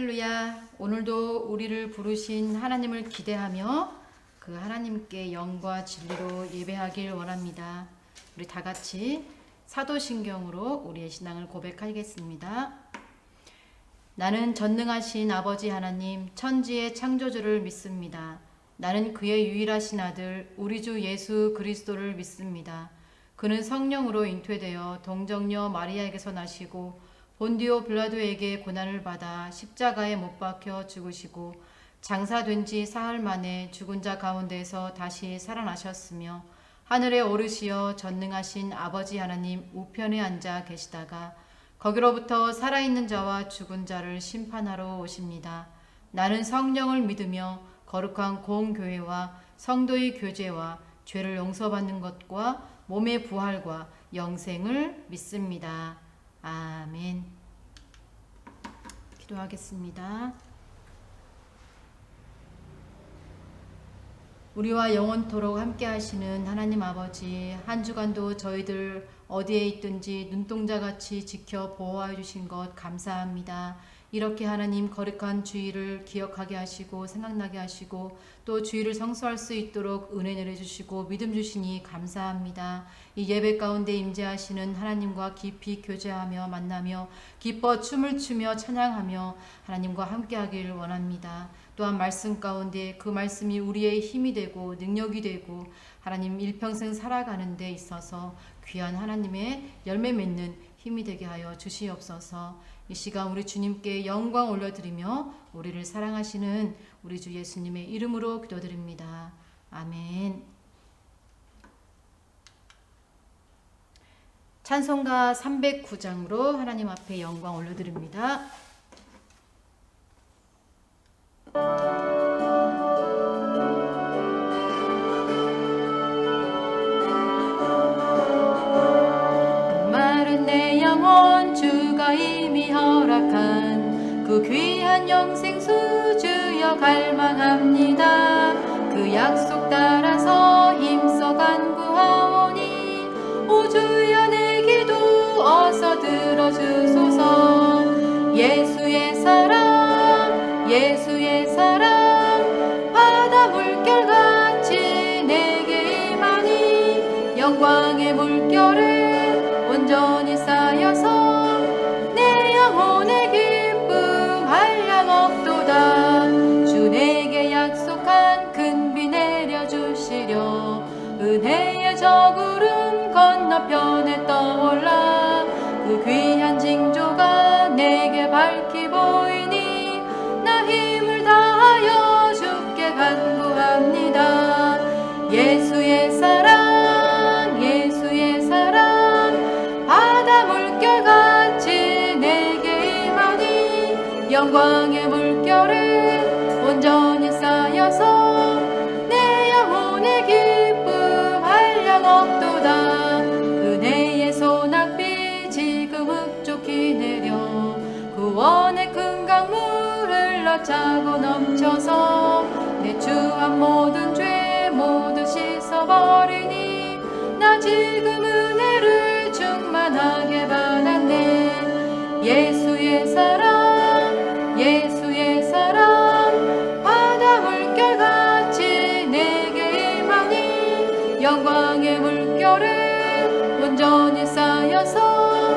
할렐루야. 오늘도 우리를 부르신 하나님을 기대하며 그 하나님께 영과 진리로 예배하길 원합니다. 우리 다 같이 사도신경으로 우리의 신앙을 고백하겠습니다. 나는 전능하신 아버지 하나님 천지의 창조주를 믿습니다. 나는 그의 유일하신 아들 우리 주 예수 그리스도를 믿습니다. 그는 성령으로 잉태되어 동정녀 마리아에게서 나시고 본디오 빌라도에게 고난을 받아 십자가에 못 박혀 죽으시고 장사된 지 사흘 만에 죽은 자 가운데서 다시 살아나셨으며 하늘에 오르시어 전능하신 아버지 하나님 우편에 앉아 계시다가 거기로부터 살아있는 자와 죽은 자를 심판하러 오십니다. 나는 성령을 믿으며 거룩한 공교회와 성도의 교제와 죄를 용서받는 것과 몸의 부활과 영생을 믿습니다. 아멘. 기도하겠습니다. 우리와 영원토록 함께 하시는 하나님 아버지, 한 주간도 저희들 어디에 있든지 눈동자같이 지켜 보호해 주신 것 감사합니다. 이렇게 하나님 거룩한 주일을 기억하게 하시고 생각나게 하시고 또 주일을 성수할 수 있도록 은혜 내려주시고 믿음 주시니 감사합니다. 이 예배 가운데 임재하시는 하나님과 깊이 교제하며 만나며 기뻐 춤을 추며 찬양하며 하나님과 함께하길 원합니다. 또한 말씀 가운데 그 말씀이 우리의 힘이 되고 능력이 되고 하나님 일평생 살아가는 데 있어서 귀한 하나님의 열매 맺는 힘이 되게 하여 주시옵소서. 이 시간 우리 주님께 영광 올려드리며 우리를 사랑하시는 우리 주 예수님의 이름으로 기도드립니다. 아멘. 찬송가 309장으로 하나님 앞에 영광 올려드립니다. 주가 이미 허락한 그 귀한 영생수 주여 갈망합니다. 그 약속 따라서 힘써 간구하오니 오 주여 내 기도 어서 들어주소서. 예수의 사랑 예수의 사랑 바다 물결같이 내게 임하니 영광의 물결에 온전히 쌓여서 내 영혼의 기쁨 한량 없도다. 주 내게 약속한 큰 비 내려주시려 은혜의 저 구름 건너편에 떠올라 그 귀한 징조가 내게 밝히 보이니 나 힘을 다하여 주께 간구합니다. 예수의 사랑 예수의 사랑 바다 물결같이 내게 임하니 영광의 물결에 온전히 쌓여서 내 영혼의 기쁨 한량 없도다. 은혜의 소낙비 지금 흡족히 내려 구원의 큰 강물 흘러 차고 넘쳐서 내 주한 모든 죄 모두 씻어버리니 나 지금 은혜를 충만하게 받았네. 예수의 사랑 예수의 사랑 바다 물결같이 내게 임하니 영광의 물결에 온전히 쌓여서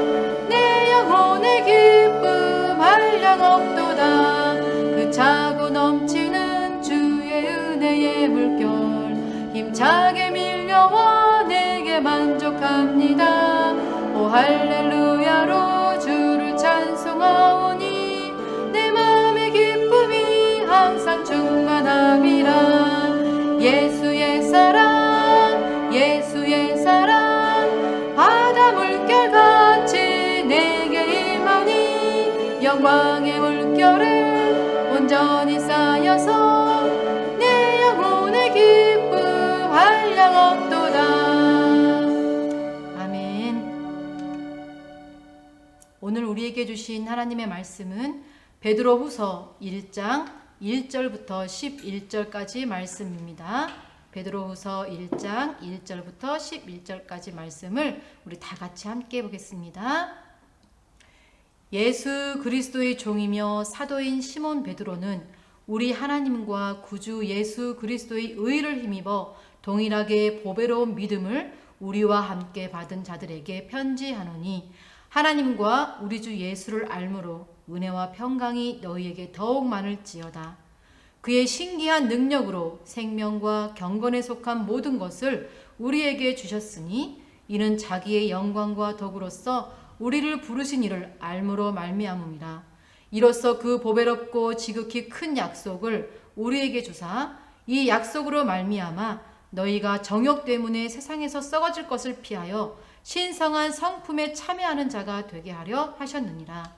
내 영혼의 기쁨 한량 없도다. 그 차고 넘치는 주의 은혜의 물결 힘차게 밀려와 내게 만족합니다. 오 할렐루야로 주를 찬송하오니 내 맘의 기쁨이 항상 충만함이라. 예수의 사랑 예수의 사랑 바다 물결같이 내게 임하니 영광의 물결에 온전히 쌓여서 내 영혼의 기쁨 한량 없도다. 오늘 우리에게 주신 하나님의 말씀은 베드로후서 1장 1절부터 11절까지 말씀입니다. 베드로후서 1장 1절부터 11절까지 말씀을 우리 다 같이 함께 보겠습니다. 예수 그리스도의 종이며 사도인 시몬 베드로는 우리 하나님과 구주 예수 그리스도의 의를 힘입어 동일하게 보배로운 믿음을 우리와 함께 받은 자들에게 편지하노니 하나님과 우리 주 예수를 알므로 은혜와 평강이 너희에게 더욱 많을지어다. 그의 신기한 능력으로 생명과 경건에 속한 모든 것을 우리에게 주셨으니 이는 자기의 영광과 덕으로서 우리를 부르신 이를 알므로 말미암음이라. 이로써 그 보배롭고 지극히 큰 약속을 우리에게 주사 이 약속으로 말미암아 너희가 정욕 때문에 세상에서 썩어질 것을 피하여 신성한 성품에 참여하는 자가 되게 하려 하셨느니라.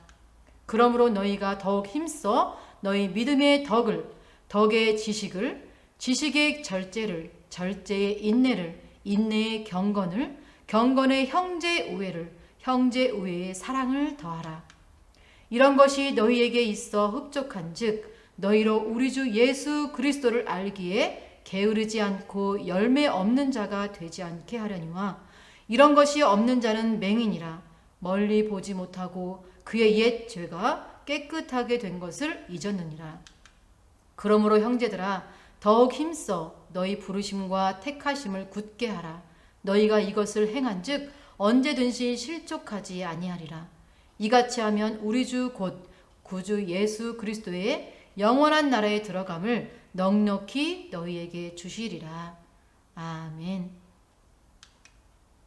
그러므로 너희가 더욱 힘써 너희 믿음의 덕을, 덕의 지식을, 지식의 절제를, 절제의 인내를, 인내의 경건을, 경건의 형제 우애를, 형제 우애의 사랑을 더하라. 이런 것이 너희에게 있어 흡족한즉 너희로 우리 주 예수 그리스도를 알기에 게으르지 않고 열매 없는 자가 되지 않게 하려니와 이런 것이 없는 자는 맹인이라 멀리 보지 못하고 그의 옛 죄가 깨끗하게 된 것을 잊었느니라. 그러므로 형제들아 더욱 힘써 너희 부르심과 택하심을 굳게 하라. 너희가 이것을 행한즉 언제든지 실족하지 아니하리라. 이같이 하면 우리 주 곧 구주 예수 그리스도의 영원한 나라에 들어감을 넉넉히 너희에게 주시리라. 아멘.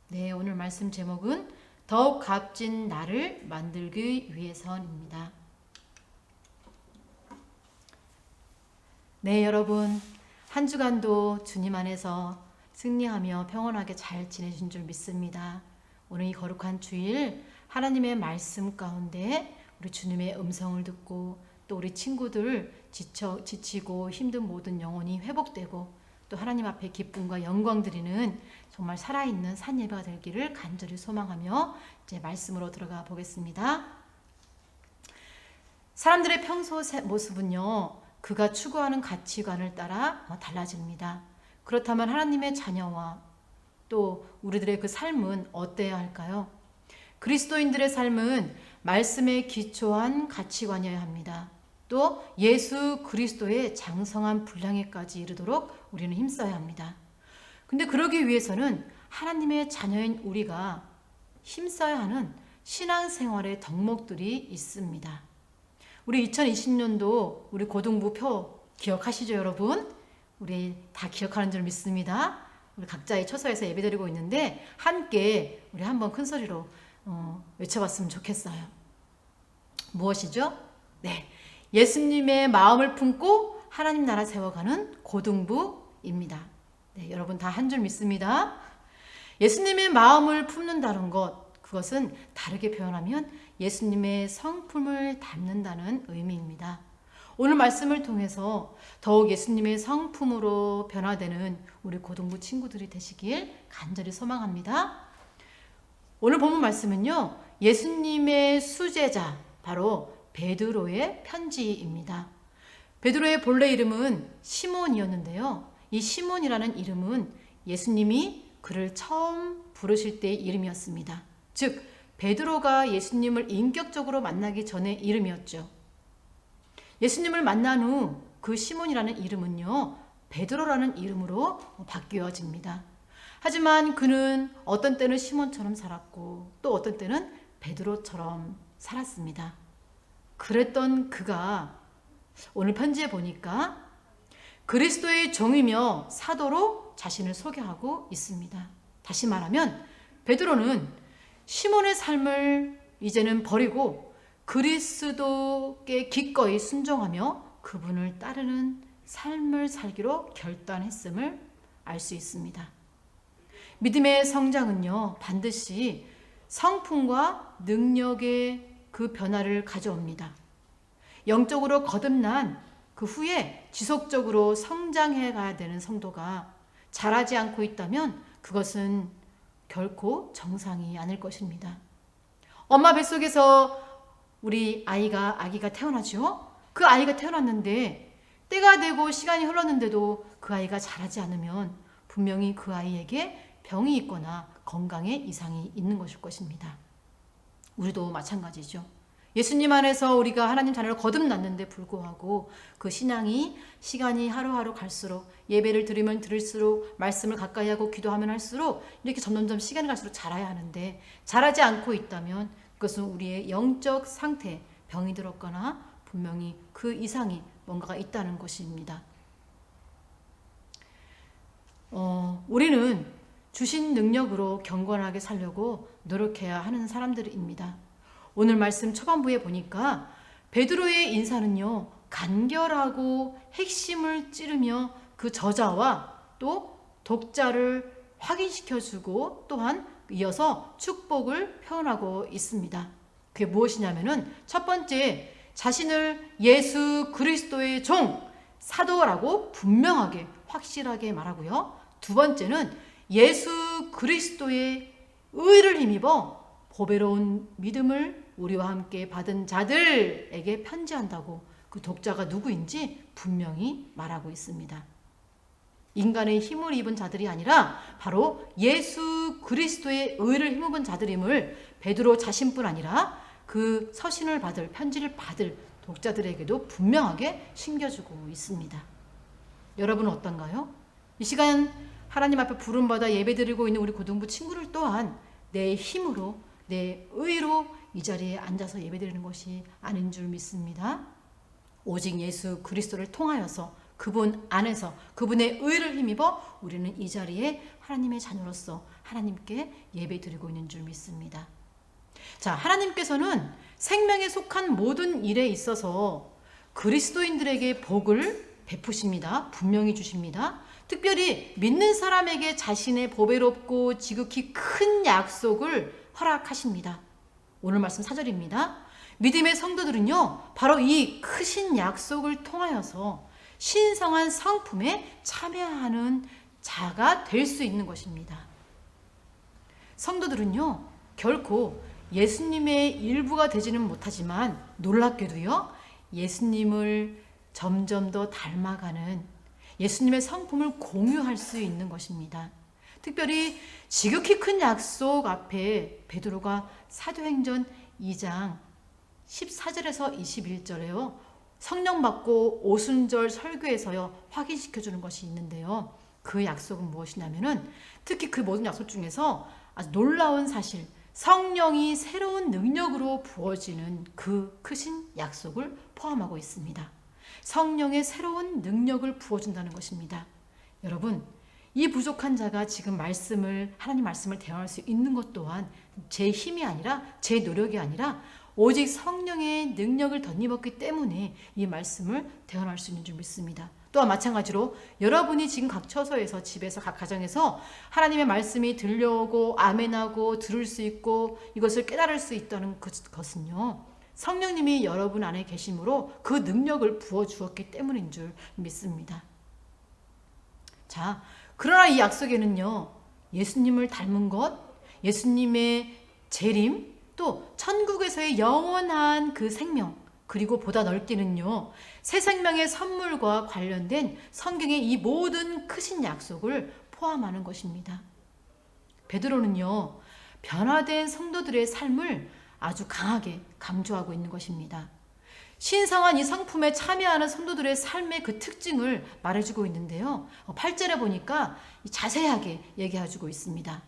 네, 오늘 말씀 제목은 더욱 값진 나를 만들기 위해서입니다. 네, 여러분 한 주간도 주님 안에서 승리하며 평온하게 잘 지내신 줄 믿습니다. 오늘 이 거룩한 주일 하나님의 말씀 가운데 우리 주님의 음성을 듣고 또 우리 친구들 지치고 힘든 모든 영혼이 회복되고 또 하나님 앞에 기쁨과 영광 드리는 정말 살아있는 산 예배가 되기를 간절히 소망하며 이제 말씀으로 들어가 보겠습니다. 사람들의 평소 모습은요, 그가 추구하는 가치관을 따라 달라집니다. 그렇다면 하나님의 자녀와 또 우리들의 그 삶은 어때야 할까요? 그리스도인들의 삶은 말씀에 기초한 가치관이어야 합니다. 또 예수 그리스도의 장성한 분량에까지 이르도록 우리는 힘써야 합니다. 근데 그러기 위해서는 하나님의 자녀인 우리가 힘써야 하는 신앙생활의 덕목들이 있습니다. 우리 2020년도 우리 고등부 표 기억하시죠, 여러분? 우리 다 기억하는 줄 믿습니다. 우리 각자의 처소에서 예배드리고 있는데 함께 우리 한번 큰 소리로 외쳐봤으면 좋겠어요. 무엇이죠? 네, 예수님의 마음을 품고 하나님 나라 세워가는 고등부입니다. 네, 여러분 다 한 줄 믿습니다. 예수님의 마음을 품는다는 것, 그것은 다르게 표현하면 예수님의 성품을 담는다는 의미입니다. 오늘 말씀을 통해서 더욱 예수님의 성품으로 변화되는 우리 고등부 친구들이 되시길 간절히 소망합니다. 오늘 본문 말씀은요, 예수님의 수제자 바로 베드로의 편지입니다. 베드로의 본래 이름은 시몬이었는데요, 이 시몬이라는 이름은 예수님이 그를 처음 부르실 때의 이름이었습니다. 즉 베드로가 예수님을 인격적으로 만나기 전의 이름이었죠. 예수님을 만난 후 그 시몬이라는 이름은요, 베드로라는 이름으로 바뀌어집니다. 하지만 그는 어떤 때는 시몬처럼 살았고 또 어떤 때는 베드로처럼 살았습니다. 그랬던 그가 오늘 편지에 보니까 그리스도의 종이며 사도로 자신을 소개하고 있습니다. 다시 말하면 베드로는 시몬의 삶을 이제는 버리고 그리스도께 기꺼이 순종하며 그분을 따르는 삶을 살기로 결단했음을 알 수 있습니다. 믿음의 성장은요, 반드시 성품과 능력의 그 변화를 가져옵니다. 영적으로 거듭난 그 후에 지속적으로 성장해 가야 되는 성도가 자라지 않고 있다면 그것은 결코 정상이 아닐 것입니다. 엄마 뱃속에서 우리 아기가 태어나죠. 그 아이가 태어났는데 때가 되고 시간이 흘렀는데도 그 아이가 자라지 않으면 분명히 그 아이에게 병이 있거나 건강에 이상이 있는 것일 것입니다. 우리도 마찬가지죠. 예수님 안에서 우리가 하나님 자녀로 거듭났는데 불구하고 그 신앙이 시간이 하루하루 갈수록 예배를 드리면 들을수록 말씀을 가까이 하고 기도하면 할수록 이렇게 점점점 시간이 갈수록 자라야 하는데 자라지 않고 있다면 그것은 우리의 영적 상태, 병이 들었거나 분명히 그 이상이 뭔가가 있다는 것입니다. 우리는 주신 능력으로 경건하게 살려고 노력해야 하는 사람들입니다. 오늘 말씀 초반부에 보니까 베드로의 인사는요, 간결하고 핵심을 찌르며 그 저자와 또 독자를 확인시켜주고 또한 이어서 축복을 표현하고 있습니다. 그게 무엇이냐면은 첫 번째, 자신을 예수 그리스도의 종, 사도라고 분명하게 확실하게 말하고요. 두 번째는 예수 그리스도의 의를 힘입어 보배로운 믿음을 우리와 함께 받은 자들에게 편지한다고 그 독자가 누구인지 분명히 말하고 있습니다. 인간의 힘을 입은 자들이 아니라 바로 예수 그리스도의 의를 힘입은 자들임을 베드로 자신뿐 아니라 그 서신을 받을, 편지를 받을 독자들에게도 분명하게 심겨주고 있습니다. 여러분은 어떤가요? 이 시간 하나님 앞에 부름받아 예배드리고 있는 우리 고등부 친구를 또한 내 힘으로, 내 의로 이 자리에 앉아서 예배드리는 것이 아닌 줄 믿습니다. 오직 예수 그리스도를 통하여서 그분 안에서 그분의 의를 힘입어 우리는 이 자리에 하나님의 자녀로서 하나님께 예배드리고 있는 줄 믿습니다. 자, 하나님께서는 생명에 속한 모든 일에 있어서 그리스도인들에게 복을 베푸십니다. 분명히 주십니다. 특별히 믿는 사람에게 자신의 보배롭고 지극히 큰 약속을 허락하십니다. 오늘 말씀 4절입니다. 믿음의 성도들은요, 바로 이 크신 약속을 통하여서 신성한 성품에 참여하는 자가 될 수 있는 것입니다. 성도들은요, 결코 예수님의 일부가 되지는 못하지만 놀랍게도요, 예수님을 점점 더 닮아가는 예수님의 성품을 공유할 수 있는 것입니다. 특별히 지극히 큰 약속 앞에 베드로가 사도행전 2장 14절에서 21절에요. 성령 받고 오순절 설교에서요 확인시켜주는 것이 있는데요. 그 약속은 무엇이냐면은 특히 그 모든 약속 중에서 아주 놀라운 사실, 성령이 새로운 능력으로 부어지는 그 크신 약속을 포함하고 있습니다. 성령의 새로운 능력을 부어준다는 것입니다. 여러분, 이 부족한 자가 지금 하나님 말씀을 대화할 수 있는 것 또한 제 힘이 아니라 제 노력이 아니라 오직 성령의 능력을 덧입었기 때문에 이 말씀을 대언할 수 있는 줄 믿습니다. 또한 마찬가지로 여러분이 지금 각 처소에서 집에서 각 가정에서 하나님의 말씀이 들려오고 아멘하고 들을 수 있고 이것을 깨달을 수 있다는 것은요, 성령님이 여러분 안에 계심으로 그 능력을 부어주었기 때문인 줄 믿습니다. 자, 그러나 이 약속에는요, 예수님을 닮은 것, 예수님의 재림, 또 천국에서의 영원한 그 생명, 그리고 보다 넓게는요, 새 생명의 선물과 관련된 성경의 이 모든 크신 약속을 포함하는 것입니다. 베드로는요, 변화된 성도들의 삶을 아주 강하게 강조하고 있는 것입니다. 신성한 이 성품에 참여하는 성도들의 삶의 그 특징을 말해주고 있는데요. 8절에 보니까 자세하게 얘기해주고 있습니다.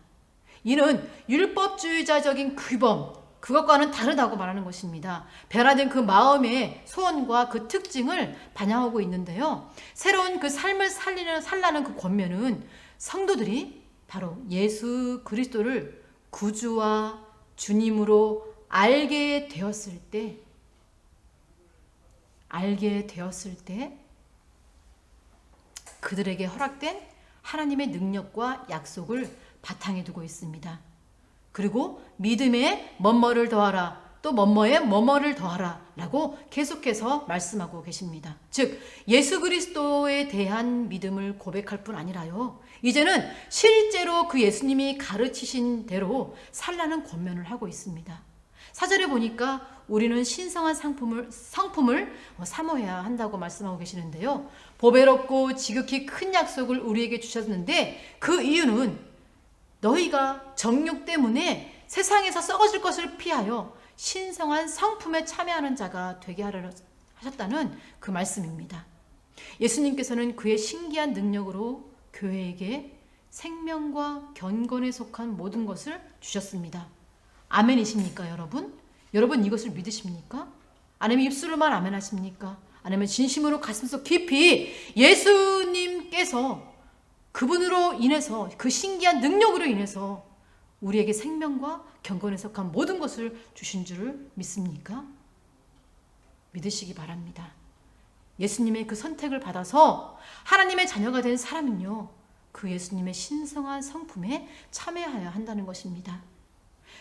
이는 율법주의자적인 규범, 그것과는 다르다고 말하는 것입니다. 변화된 그 마음의 소원과 그 특징을 반영하고 있는데요. 새로운 그 삶을 살라는 그 권면은 성도들이 바로 예수 그리스도를 구주와 주님으로 알게 되었을 때 그들에게 허락된 하나님의 능력과 약속을 바탕에 두고 있습니다. 그리고 믿음에 뭐뭐를 더하라, 또 뭐뭐에 뭐뭐를 더하라 라고 계속해서 말씀하고 계십니다. 즉 예수 그리스도에 대한 믿음을 고백할 뿐 아니라요, 이제는 실제로 그 예수님이 가르치신 대로 살라는 권면을 하고 있습니다. 4절에 보니까 우리는 신성한 성품을 사모해야 한다고 말씀하고 계시는데요. 보배롭고 지극히 큰 약속을 우리에게 주셨는데 그 이유는 너희가 정욕 때문에 세상에서 썩어질 것을 피하여 신성한 성품에 참여하는 자가 되게 하려 하셨다는 그 말씀입니다. 예수님께서는 그의 신기한 능력으로 교회에게 생명과 경건에 속한 모든 것을 주셨습니다. 아멘이십니까, 여러분? 여러분 이것을 믿으십니까? 아니면 입술로만 아멘 하십니까? 아니면 진심으로 가슴속 깊이 예수님께서 그분으로 인해서 그 신기한 능력으로 인해서 우리에게 생명과 경건에 속한 모든 것을 주신 줄을 믿습니까? 믿으시기 바랍니다. 예수님의 그 선택을 받아서 하나님의 자녀가 된 사람은요, 그 예수님의 신성한 성품에 참여해야 한다는 것입니다.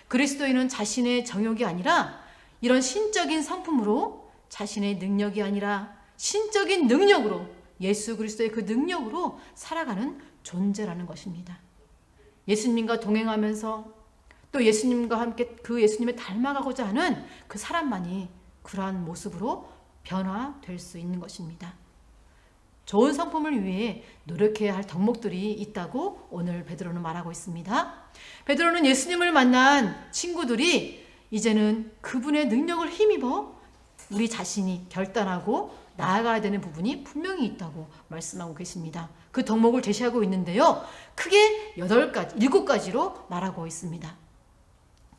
그리스도인은 자신의 정욕이 아니라 이런 신적인 성품으로, 자신의 능력이 아니라 신적인 능력으로, 예수 그리스도의 그 능력으로 살아가는 존재라는 것입니다. 예수님과 동행하면서 또 예수님과 함께 그 예수님을 닮아가고자 하는 그 사람만이 그러한 모습으로 변화될 수 있는 것입니다. 좋은 성품을 위해 노력해야 할 덕목들이 있다고 오늘 베드로는 말하고 있습니다. 베드로는 예수님을 만난 친구들이 이제는 그분의 능력을 힘입어 우리 자신이 결단하고 나아가야 되는 부분이 분명히 있다고 말씀하고 계십니다. 그 덕목을 제시하고 있는데요. 크게 7가지로 말하고 있습니다.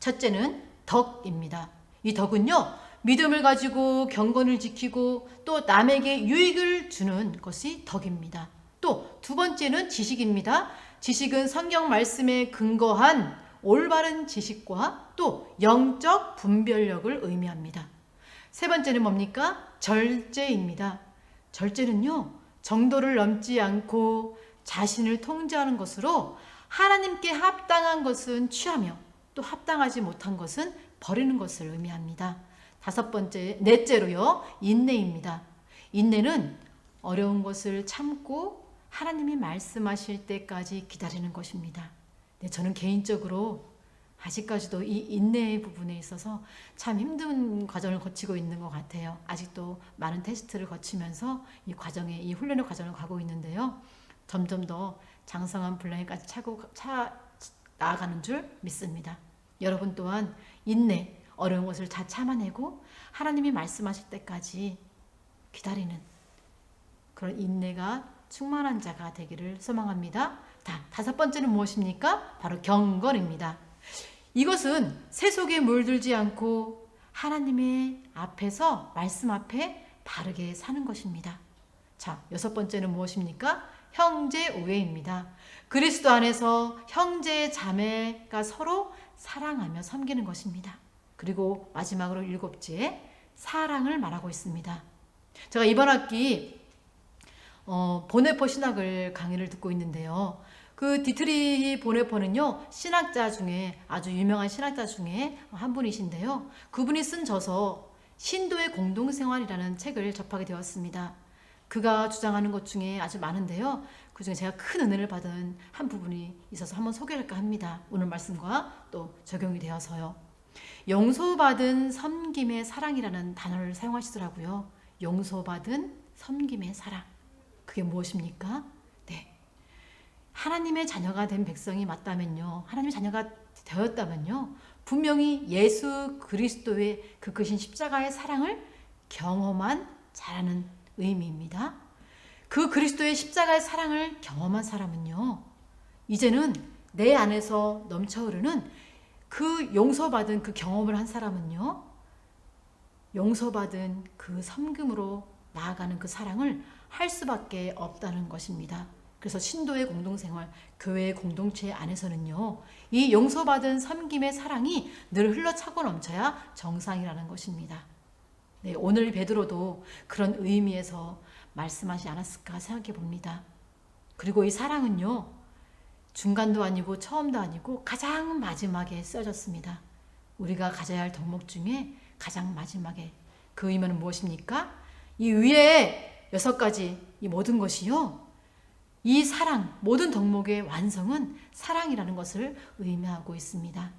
첫째는 덕입니다. 이 덕은요, 믿음을 가지고 경건을 지키고 또 남에게 유익을 주는 것이 덕입니다. 또 두 번째는 지식입니다. 지식은 성경 말씀에 근거한 올바른 지식과 또 영적 분별력을 의미합니다. 세 번째는 뭡니까? 절제입니다. 절제는요, 정도를 넘지 않고 자신을 통제하는 것으로 하나님께 합당한 것은 취하며 또 합당하지 못한 것은 버리는 것을 의미합니다. 넷째로요, 인내입니다. 인내는 어려운 것을 참고 하나님이 말씀하실 때까지 기다리는 것입니다. 네, 저는 개인적으로 아직까지도 이 인내의 부분에 있어서 참 힘든 과정을 거치고 있는 것 같아요. 아직도 많은 테스트를 거치면서 이 훈련의 과정을 가고 있는데요. 점점 더 장성한 분량까지 나아가는 줄 믿습니다. 여러분 또한 인내, 어려운 것을 다 참아내고 하나님이 말씀하실 때까지 기다리는 그런 인내가 충만한 자가 되기를 소망합니다. 다섯 번째는 무엇입니까? 바로 경건입니다. 이것은 세속에 물들지 않고 하나님의 앞에서 말씀 앞에 바르게 사는 것입니다. 여섯 번째는 무엇입니까? 형제 우애입니다. 그리스도 안에서 형제 자매가 서로 사랑하며 섬기는 것입니다. 그리고 마지막으로 7째, 사랑을 말하고 있습니다. 제가 이번 학기 보네포 신학을 강의를 듣고 있는데요. 그 디트리히 보네포는요, 신학자 중에 아주 유명한 신학자 중에 한 분이신데요. 그분이 쓴 저서 신도의 공동생활이라는 책을 접하게 되었습니다. 그가 주장하는 것 중에 아주 많은데요. 그 중에 제가 큰 은혜를 받은 한 부분이 있어서 한번 소개할까 합니다. 오늘 말씀과 또 적용이 되어서요. 용서받은 섬김의 사랑이라는 단어를 사용하시더라고요. 용서받은 섬김의 사랑. 그게 무엇입니까? 네. 하나님의 자녀가 된 백성이 맞다면요. 하나님의 자녀가 되었다면요. 분명히 예수 그리스도의 그 크신 십자가의 사랑을 경험한 자라는 의미입니다. 그 그리스도의 십자가의 사랑을 경험한 사람은요. 이제는 내 안에서 넘쳐흐르는 그 용서받은 그 경험을 한 사람은요. 용서받은 그 섬김으로 나아가는 그 사랑을 할 수밖에 없다는 것입니다. 그래서 신도의 공동생활, 교회의 공동체 안에서는요. 이 용서받은 섬김의 사랑이 늘 흘러차고 넘쳐야 정상이라는 것입니다. 네, 오늘 베드로도 그런 의미에서 말씀하지 않았을까 생각해 봅니다. 그리고 이 사랑은요. 중간도 아니고 처음도 아니고 가장 마지막에 쓰여졌습니다. 우리가 가져야 할 덕목 중에 가장 마지막에 그 의미는 무엇입니까? 이 위에 6가지 이 모든 것이요. 이 사랑, 모든 덕목의 완성은 사랑이라는 것을 의미하고 있습니다.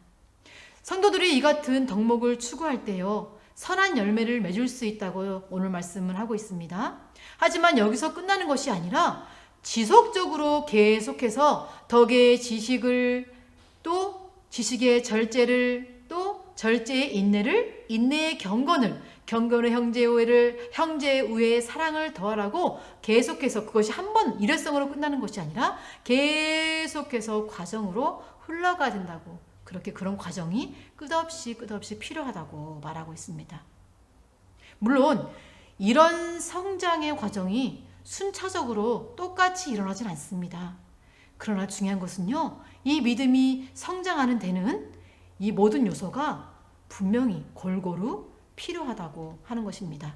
성도들이 이 같은 덕목을 추구할 때요. 선한 열매를 맺을 수 있다고 오늘 말씀을 하고 있습니다. 하지만 여기서 끝나는 것이 아니라 지속적으로 계속해서 덕의 지식을 또 지식의 절제를 또 절제의 인내를, 인내의 경건을, 경건의 형제의 우애의 사랑을 더하라고 계속해서, 그것이 한 번 일회성으로 끝나는 것이 아니라 계속해서 과정으로 흘러가야 된다고, 그렇게 그런 과정이 끝없이 필요하다고 말하고 있습니다. 물론 이런 성장의 과정이 순차적으로 똑같이 일어나진 않습니다. 그러나 중요한 것은요, 이 믿음이 성장하는 데는 이 모든 요소가 분명히 골고루 필요하다고 하는 것입니다.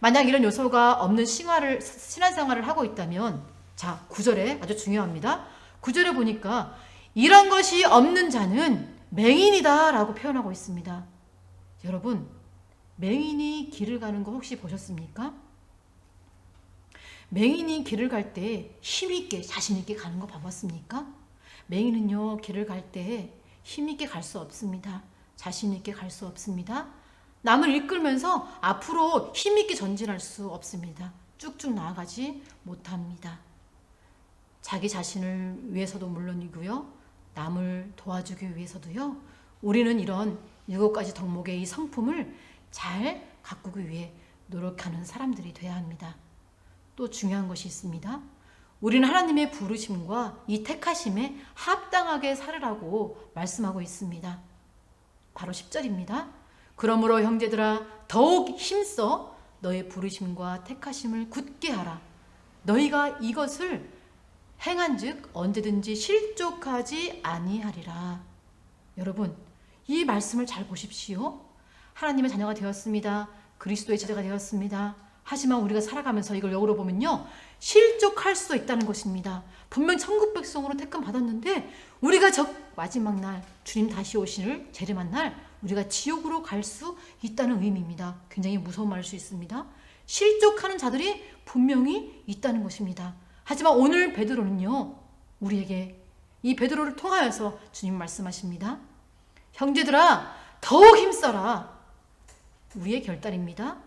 만약 이런 요소가 없는 신앙생활을 하고 있다면, 자, 9절에 아주 중요합니다. 9절에 보니까 이런 것이 없는 자는 맹인이다 라고 표현하고 있습니다. 여러분, 맹인이 길을 가는 거 혹시 보셨습니까? 맹인이 길을 갈 때 힘있게 자신있게 가는 거 봐봤습니까? 맹인은요, 길을 갈 때 힘있게 갈 수 없습니다. 자신있게 갈 수 없습니다. 남을 이끌면서 앞으로 힘있게 전진할 수 없습니다. 쭉쭉 나아가지 못합니다. 자기 자신을 위해서도 물론이고요, 남을 도와주기 위해서도요, 우리는 이런 7가지 덕목의 이 성품을 잘 가꾸기 위해 노력하는 사람들이 돼야 합니다. 또 중요한 것이 있습니다. 우리는 하나님의 부르심과 이 택하심에 합당하게 살으라고 말씀하고 있습니다. 바로 10절입니다. 그러므로 형제들아 더욱 힘써 너의 부르심과 택하심을 굳게 하라. 너희가 이것을 행한즉 언제든지 실족하지 아니하리라. 여러분, 이 말씀을 잘 보십시오. 하나님의 자녀가 되었습니다. 그리스도의 제자가 되었습니다. 하지만 우리가 살아가면서 이걸 역으로 보면요, 실족할 수도 있다는 것입니다. 분명 천국 백성으로 택함 받았는데 우리가 마지막 날 주님 다시 오실 재림한 날 우리가 지옥으로 갈 수 있다는 의미입니다. 굉장히 무서운 말일 수 있습니다. 실족하는 자들이 분명히 있다는 것입니다. 하지만 오늘 베드로는요, 우리에게 이 베드로를 통하여서 주님 말씀하십니다. 형제들아 더욱 힘써라. 우리의 결단입니다.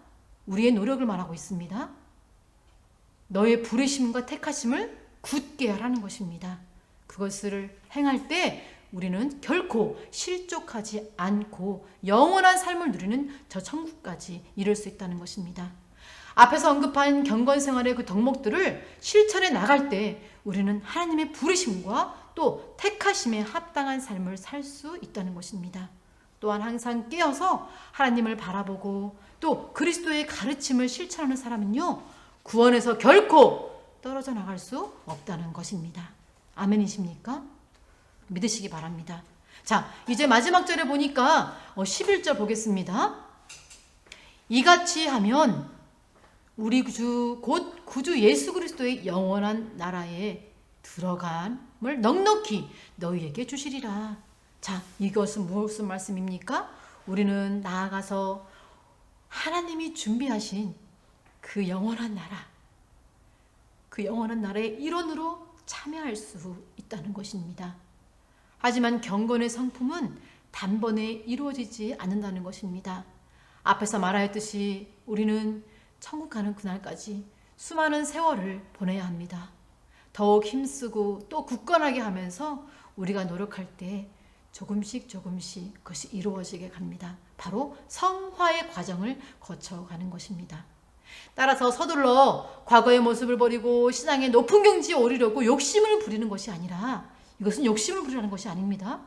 우리의 노력을 말하고 있습니다. 너의 부르심과 택하심을 굳게 하라는 것입니다. 그것을 행할 때 우리는 결코 실족하지 않고 영원한 삶을 누리는 저 천국까지 이룰 수 있다는 것입니다. 앞에서 언급한 경건생활의 그 덕목들을 실천해 나갈 때 우리는 하나님의 부르심과 또 택하심에 합당한 삶을 살 수 있다는 것입니다. 또한 항상 깨어서 하나님을 바라보고 또 그리스도의 가르침을 실천하는 사람은요, 구원에서 결코 떨어져 나갈 수 없다는 것입니다. 아멘이십니까? 믿으시기 바랍니다. 자, 이제 마지막 절에 보니까 11절 보겠습니다. 이같이 하면 우리 구주 곧 구주 예수 그리스도의 영원한 나라에 들어감을 넉넉히 너희에게 주시리라. 자, 이것은 무슨 말씀입니까? 우리는 나아가서 하나님이 준비하신 그 영원한 나라, 그 영원한 나라의 일원으로 참여할 수 있다는 것입니다. 하지만 경건의 성품은 단번에 이루어지지 않는다는 것입니다. 앞에서 말하였듯이 우리는 천국 가는 그날까지 수많은 세월을 보내야 합니다. 더욱 힘쓰고 또 굳건하게 하면서 우리가 노력할 때 조금씩 그것이 이루어지게 갑니다. 바로 성화의 과정을 거쳐가는 것입니다. 따라서 서둘러 과거의 모습을 버리고 신앙의 높은 경지에 오르려고 욕심을 부리는 것이 아니라, 이것은 욕심을 부리라는 것이 아닙니다.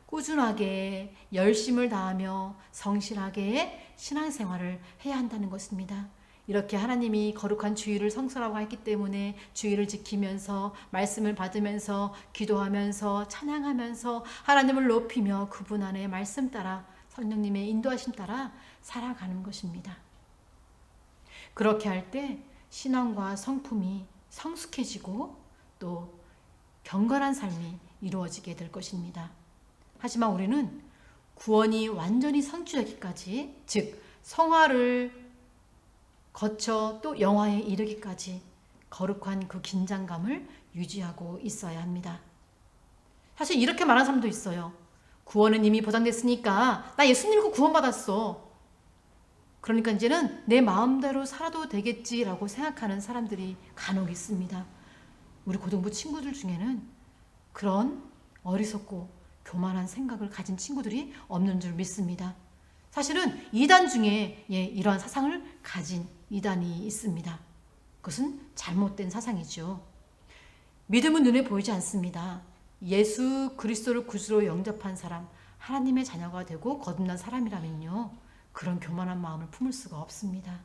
꾸준하게 열심을 다하며 성실하게 신앙생활을 해야 한다는 것입니다. 이렇게 하나님이 거룩한 주일을 성수라고 했기 때문에 주일을 지키면서 말씀을 받으면서 기도하면서 찬양하면서 하나님을 높이며 그분 안에 말씀 따라 성령님의 인도하심 따라 살아가는 것입니다. 그렇게 할 때 신앙과 성품이 성숙해지고 또 경건한 삶이 이루어지게 될 것입니다. 하지만 우리는 구원이 완전히 성취되기까지, 즉 성화를 거쳐 또 영화에 이르기까지 거룩한 그 긴장감을 유지하고 있어야 합니다. 사실 이렇게 말하는 사람도 있어요. 구원은 이미 보장됐으니까 나 예수 믿고 구원받았어. 그러니까 이제는 내 마음대로 살아도 되겠지라고 생각하는 사람들이 간혹 있습니다. 우리 고등부 친구들 중에는 그런 어리석고 교만한 생각을 가진 친구들이 없는 줄 믿습니다. 사실은 이단 중에 이러한 사상을 가진 이단이 있습니다. 그것은 잘못된 사상이죠. 믿음은 눈에 보이지 않습니다. 예수 그리스도를 구주로 영접한 사람, 하나님의 자녀가 되고 거듭난 사람이라면요, 그런 교만한 마음을 품을 수가 없습니다.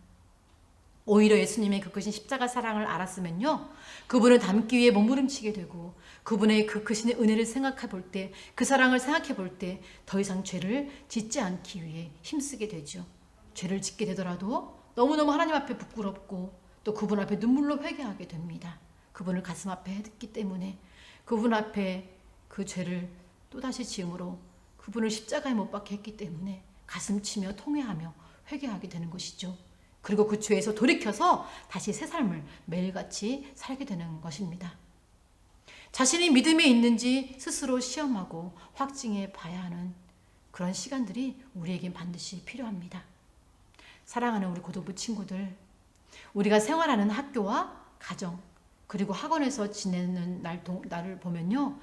오히려 예수님의 그 크신 십자가 사랑을 알았으면요, 그분을 닮기 위해 몸부림치게 되고, 그분의 그 크신 은혜를 생각해 볼 때, 그 사랑을 생각해 볼 때 더 이상 죄를 짓지 않기 위해 힘쓰게 되죠. 죄를 짓게 되더라도 너무너무 하나님 앞에 부끄럽고 또 그분 앞에 눈물로 회개하게 됩니다. 그분을 가슴 앞에 했기 때문에, 그분 앞에 그 죄를 또다시 지음으로 그분을 십자가에 못 박게 했기 때문에 가슴 치며 통회하며 회개하게 되는 것이죠. 그리고 그 죄에서 돌이켜서 다시 새 삶을 매일같이 살게 되는 것입니다. 자신이 믿음에 있는지 스스로 시험하고 확증해 봐야 하는 그런 시간들이 우리에겐 반드시 필요합니다. 사랑하는 우리 고등부 친구들, 우리가 생활하는 학교와 가정, 그리고 학원에서 지내는 날을 보면요,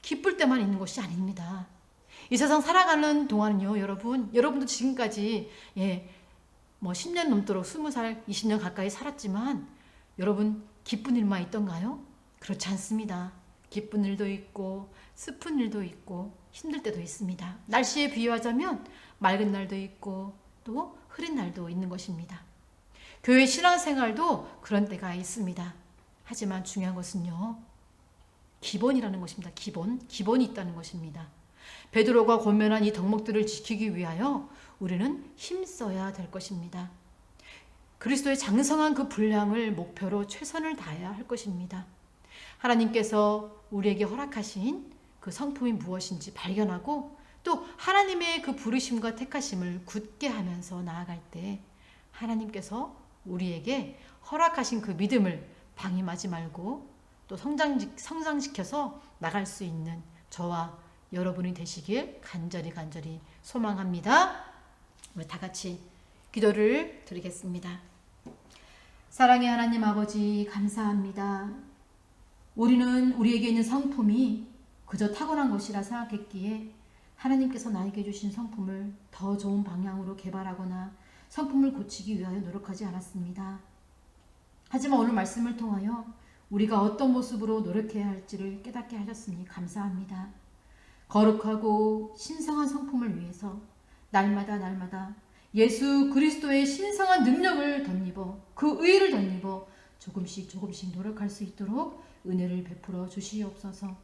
기쁠 때만 있는 것이 아닙니다. 이 세상 살아가는 동안은요, 여러분도 지금까지 10년 넘도록 20살, 20년 가까이 살았지만 여러분 기쁜 일만 있던가요? 그렇지 않습니다. 기쁜 일도 있고 슬픈 일도 있고 힘들 때도 있습니다. 날씨에 비유하자면 맑은 날도 있고 또 흐린 날도 있는 것입니다. 교회 신앙생활도 그런 때가 있습니다. 하지만 중요한 것은요, 기본이라는 것입니다. 기본이 있다는 것입니다. 베드로가 권면한 이 덕목들을 지키기 위하여 우리는 힘써야 될 것입니다. 그리스도의 장성한 그 분량을 목표로 최선을 다해야 할 것입니다. 하나님께서 우리에게 허락하신 그 성품이 무엇인지 발견하고 또 하나님의 그 부르심과 택하심을 굳게 하면서 나아갈 때 하나님께서 우리에게 허락하신 그 믿음을 방임하지 말고 또 성장시켜서 나갈 수 있는 저와 여러분이 되시길 간절히 소망합니다. 우리 다 같이 기도를 드리겠습니다. 사랑의 하나님 아버지, 감사합니다. 우리는 우리에게 있는 성품이 그저 타고난 것이라 생각했기에 하나님께서 나에게 주신 성품을 더 좋은 방향으로 개발하거나 성품을 고치기 위하여 노력하지 않았습니다. 하지만 오늘 말씀을 통하여 우리가 어떤 모습으로 노력해야 할지를 깨닫게 하셨으니 감사합니다. 거룩하고 신성한 성품을 위해서 날마다 예수 그리스도의 신성한 능력을 덧입어 그 의를 덧입어 조금씩 노력할 수 있도록 은혜를 베풀어 주시옵소서.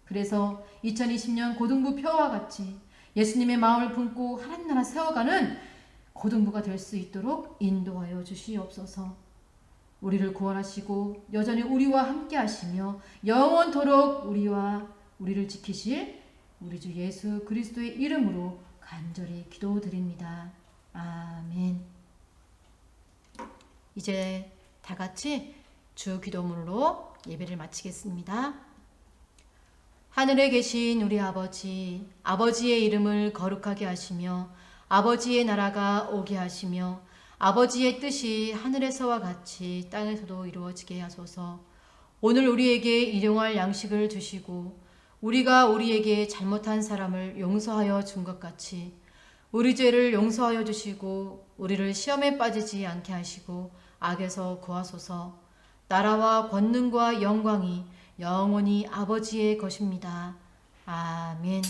그래서 2020년 고등부 표와 같이 예수님의 마음을 품고 하나님 나라 세워가는 고등부가 될 수 있도록 인도하여 주시옵소서. 우리를 구원하시고 여전히 우리와 함께 하시며 영원토록 우리를 지키실 우리 주 예수 그리스도의 이름으로 간절히 기도드립니다. 아멘. 이제 다 같이 주 기도문으로 예배를 마치겠습니다. 하늘에 계신 우리 아버지, 아버지의 이름을 거룩하게 하시며 아버지의 나라가 오게 하시며 아버지의 뜻이 하늘에서와 같이 땅에서도 이루어지게 하소서. 오늘 우리에게 일용할 양식을 주시고 우리가 우리에게 잘못한 사람을 용서하여 준 것 같이 우리 죄를 용서하여 주시고 우리를 시험에 빠지지 않게 하시고 악에서 구하소서. 나라와 권능과 영광이 영원히 아버지의 것입니다. 아멘.